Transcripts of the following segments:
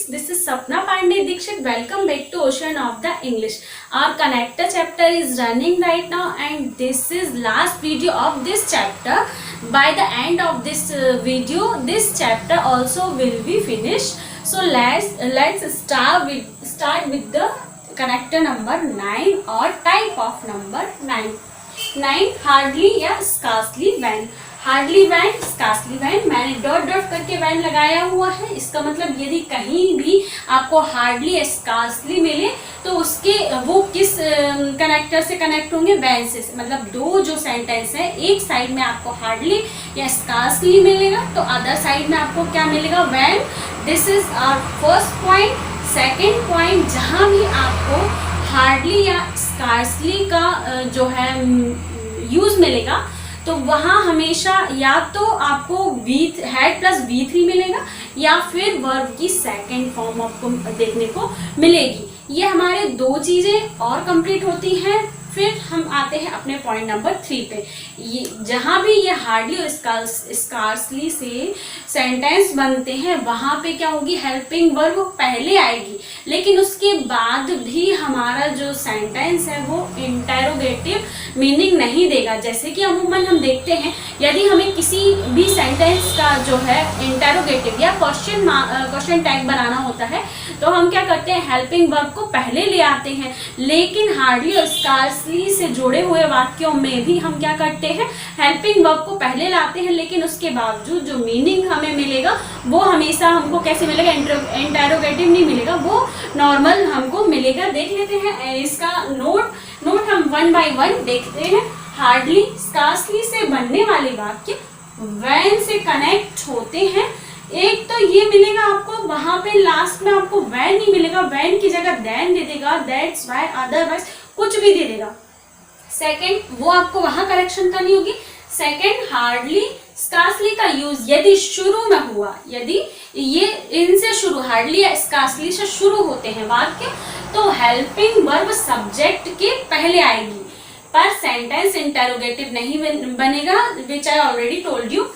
this is Sapna Pandey Dikshit. Welcome back to Ocean of the English. Our connector chapter is running right now and this is last video of this chapter. By the end of this video, this chapter also will be finished. So let's start with the connector number 9 or type of number 9. 9 hardly या scarcely when. Hardly when, scarcely when, मैंने dot dot करके when लगाया हुआ है। इसका मतलब यदि कहीं भी आपको हार्डली या स्कार्सली मिले तो उसके वो किस कनेक्टर से कनेक्ट होंगे? वैन से। मतलब दो जो सेंटेंस है, एक साइड में आपको हार्डली या स्कार्सली मिलेगा तो अदर साइड में आपको क्या मिलेगा? When. This is our first point. Second point, जहाँ भी आपको हार्डली या स्कार्सली का जो है यूज मिलेगा तो वहाँ हमेशा या तो आपको हेड प्लस V3 मिलेगा या फिर वर्ब की सेकेंड फॉर्म आपको देखने को मिलेगी। ये हमारे दो चीजें और कंप्लीट होती हैं। फिर हम आते हैं अपने पॉइंट नंबर 3 पे। ये जहाँ भी ये हार्डली और स्कार्सली से सेंटेंस बनते हैं वहाँ पे क्या होगी? हेल्पिंग वर्ब पहले आएगी, लेकिन उसके बाद भी हमारा जो सेंटेंस है वो इंटेरोगेटिव मीनिंग नहीं देगा। जैसे कि अमूमन हम देखते हैं, यदि हमें किसी भी सेंटेंस का जो है इंटेरोगेटिव या क्वेश्चन टैग बनाना होता है तो हम क्या करते हैं? हेल्पिंग वर्ब को पहले ले आते हैं। लेकिन हार्डली और स्कार्सली से जुड़े हुए वाक्यों में भी हम क्या करते हैं? हेल्पिंग वर्ब को पहले लाते हैं, लेकिन उसके बावजूद जो मीनिंग हमें मिलेगा वो हमेशा हमको कैसे मिलेगा? इंटेरोगेटिव नहीं मिलेगा, वो नॉर्मल हमको मिलेगा। देख लेते हैं इसका नोट हम वन बाय वन देखते हैं। हार्डली स्कार्सली से बनने वाले वाक्य वैन से कनेक्ट होते हैं। एक तो ये मिलेगा आपको, वहां पे लास्ट में आपको वैन नहीं मिलेगा, वैन की जगह देन दे देगा, दैट्स व्हाई, अदरवाइज कुछ भी दे देगा। सेकंड, वो आपको वहां करेक्शन करनी होगी। सेकंड, हार्डली स्कार्सली का यूज यदि शुरू में हुआ, यदि ये इनसे शुरू, हार्डली या स्कार्सली से शुरू होते हैं वाक्य, तो हेल्पिंग वर्ब सब्जेक्ट के पहले आएगी, पर सेंटेंस इंटेरोगेटिव नहीं बनेगा, which I already told you.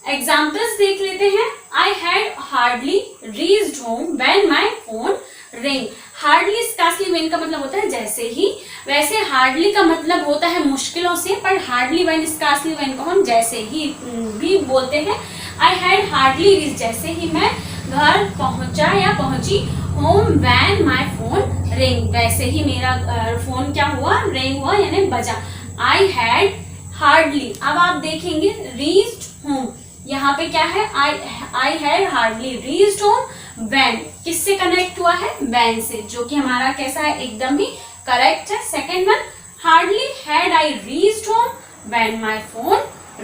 Examples देख लेते हैं। I had hardly reached home when my phone ring. Hardly scarcely when का मतलब होता है जैसे ही, वैसे हार्डली का मतलब होता है मुश्किलों से, पर हार्डली व्हेन स्कार्सली व्हेन को हम जैसे ही भी बोलते हैं। आई हैड हार्डली रीच्ड, जैसे ही मैं घर पहुंचा या पहुंची। Home when my phone ring, वैसे ही मेरा फोन क्या हुआ? रिंग हुआ यानी बजा। आई हैड हार्डली, अब आप देखेंगे रीच्ड होम, यहाँ पे क्या है? आई had hardly reached home when, किससे कनेक्ट हुआ है? व्हेन से, जो कि हमारा कैसा है? एकदम ही करेक्ट है। Second one, hardly had I reached home when my phone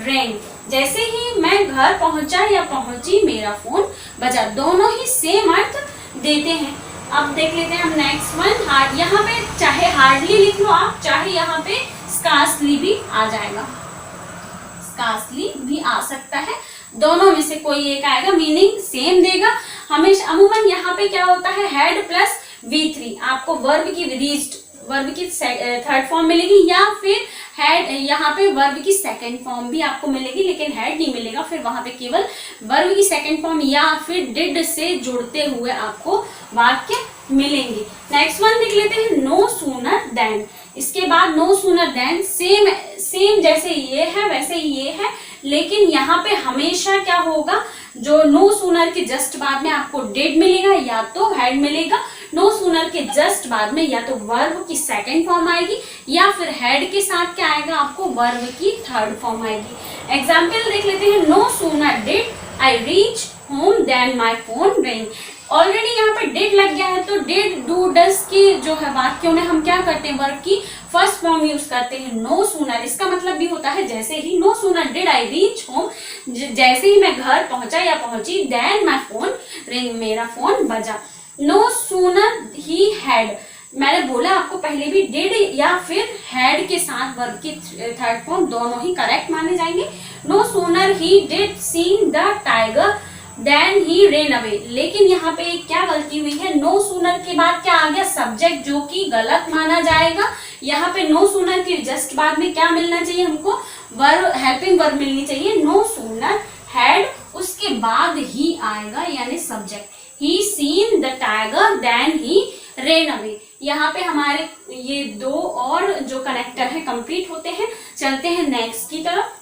ring, जैसे ही मैं घर पहुंचा या पहुंची मेरा फोन बजा। दोनों ही सेम अर्थ देते हैं। अब देख लेते हैं हम नेक्स्ट वन। यहाँ पे चाहे हार्डली लिख लो आप, चाहे यहाँ पे स्कार्सली भी आ जाएगा, स्कार्सली भी आ सकता है, दोनों में से कोई एक आएगा, मीनिंग सेम देगा हमेशा। अमूमन यहाँ पे क्या होता है? हेड प्लस V3, आपको वर्ब की रीच्ड, वर्ब की थर्ड फॉर्म मिलेगी, या फिर हेड, यहाँ पे वर्ब की सेकंड फॉर्म भी आपको मिलेगी, लेकिन हेड नहीं मिलेगा। फिर वहां पे केवल वर्ब की सेकंड फॉर्म या फिर डिड से जुड़ते हुए आपको वाक्य मिलेंगे। नेक्स्ट वन देख लेते हैं। नो सूनर देन, इसके बाद नो सूनर देन सेम जैसे ये है वैसे ये है, लेकिन यहाँ पे हमेशा क्या होगा? जो नो सूनर के जस्ट बाद में आपको डिड मिलेगा या तो हेड मिलेगा। नो सूनर के जस्ट बाद में या तो वर्ब की सेकंड फॉर्म आएगी या फिर हेड के साथ क्या आएगा? आपको वर्ब की थर्ड फॉर्म आएगी। एग्जाम्पल देख लेते हैं। No sooner did I reach home than my phone ring. Already यहाँ पे डिड लग गया है, तो डिड, डू, डज के जो है वाक्यों में हम क्या करते हैं? वर्ब की फर्स्ट फॉर्म यूज करते हैं नो सूनर। इसका मतलब भी होता है जैसे ही। No sooner did I reach home, जैसे ही मैं घर पहुंचा या पहुंची। देन माय फोन रिंग, मेरा फोन बजा। नो सूनर ही हैड, मैंने बोला आपको पहले भी, डिड या फिर हैड के साथ वर्ब की थर्ड फॉर्म दोनों ही करेक्ट माने जाएंगे। No sooner he did seen the tiger than he ran away, लेकिन यहाँ पे क्या गलती हुई है? नो सूनर के बाद क्या आ गया? सब्जेक्ट, जो कि गलत माना जाएगा। यहाँ पे नो सूनर के जस्ट बाद में क्या मिलना चाहिए हमको? वर्ब, हेल्पिंग वर्ब मिलनी चाहिए। नो सूनर हैड, उसके बाद ही आएगा यानी subject. He seen the tiger then he ran away। यहाँ पे हमारे ये दो और जो कनेक्टर है कंप्लीट होते हैं। चलते हैं नेक्स्ट की तरफ।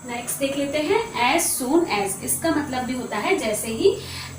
नेक्स्ट देख लेते हैं as soon as। इसका मतलब भी होता है जैसे ही।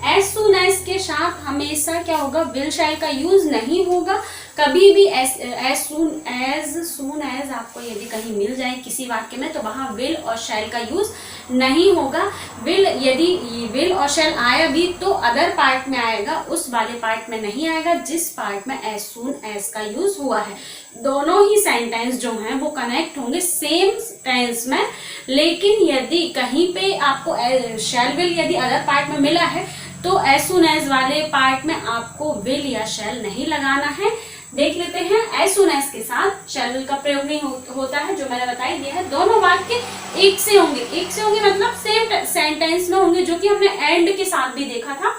as soon as के साथ हमेशा क्या होगा, will shall का यूज नहीं होगा कभी भी। as soon as आपको यदि कहीं मिल जाए किसी वाक्य में तो वहां will और shall का यूज नहीं होगा। will यदि will और shall आया भी तो अदर पार्ट में आएगा, उस वाले पार्ट में नहीं आएगा जिस पार्ट में as soon as का यूज हुआ है। दोनों ही सेंटेंस जो हैं वो कनेक्ट होंगे सेम टेंस में, लेकिन यदि कहीं पे आपको shall will यदि अदर पार्ट में मिला है तो as soon as वाले पार्ट में आपको will या shall नहीं लगाना है। देख लेते हैं as soon as के साथ shall will का प्रयोग नहीं होता है, जो मैंने बताई दिया है। दोनों वाक्य एक से होंगे मतलब सेम सेंटेंस में होंगे, जो कि हमने एंड के साथ भी देखा था।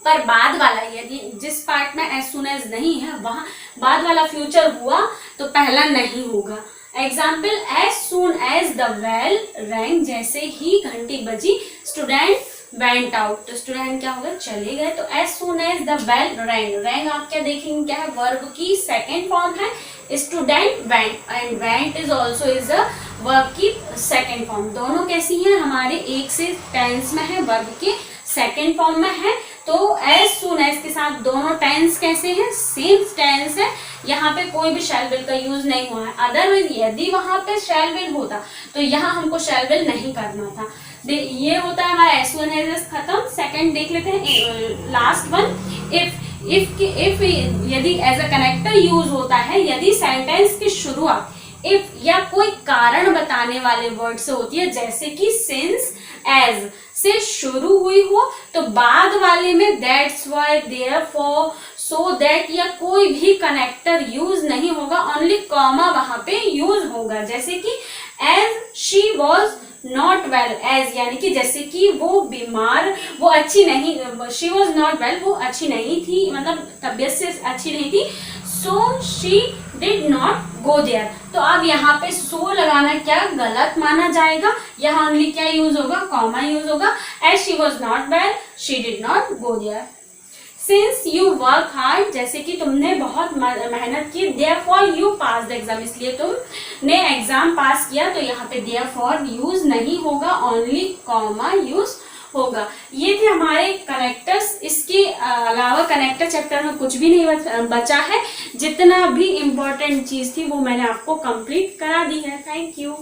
पर बाद वाला यदि जिस पार्ट में as soon as नहीं है वहां बाद वाला फ्यूचर हुआ तो पहला नहीं होगा। Example as soon as the bell rang, जैसे ही घंटी बजी स्टूडेंट went out, तो स्टूडेंट क्या होगा, चले गए। तो as soon as the bell rang आप क्या देखेंगे, क्या है, वर्ब की सेकेंड फॉर्म है। Student went and went is also is a verb की सेकेंड फॉर्म। दोनों कैसी हैं, हमारे एक से टेंस में है, वर्ब के सेकेंड फॉर्म में है। तो as soon as के साथ दोनों टेंस कैसे हैं, सेम टेंस है। यहाँ पे कोई भी shall will का यूज नहीं हुआ है। अदरवाइज यदि वहां पे shall will होता तो यहाँ हमको shall will नहीं करना था। ये होता है हमारा as soon as खत्म। सेकंड देख लेते हैं, लास्ट वन if यदि एज अ कनेक्टर यूज होता है, यदि सेंटेंस की शुरुआत if या कोई कारण बताने वाले वर्ड से होती है, जैसे कि since as से शुरू हुई हो तो बाद वाले में that's why therefore so that या कोई भी कनेक्टर यूज नहीं होगा, ओनली कॉमा वहां पे यूज होगा। जैसे कि as she was not well, as यानी कि जैसे कि वो बीमार, वो अच्छी नहीं, शी वॉज नॉट वेल, वो अच्छी नहीं थी, मतलब तबीयत से अच्छी नहीं थी। So she did not go there, तो अब यहाँ पे सो लगाना क्या गलत माना जाएगा। यहाँ ओनली क्या यूज होगा, कॉमा यूज होगा। As she was not well she did not go there. Since you work hard, जैसे कि तुमने बहुत मेहनत की। Therefore you pass the exam, इसलिए तुमने एग्जाम पास किया। तो यहाँ पे देयरफॉर यूज नहीं होगा, ओनली कॉमा यूज होगा। ये थे हमारे कनेक्टर्स। इसके अलावा कनेक्टर चैप्टर में कुछ भी नहीं बचा है। जितना भी इम्पोर्टेंट चीज थी वो मैंने आपको कंप्लीट करा दी है। Thank you.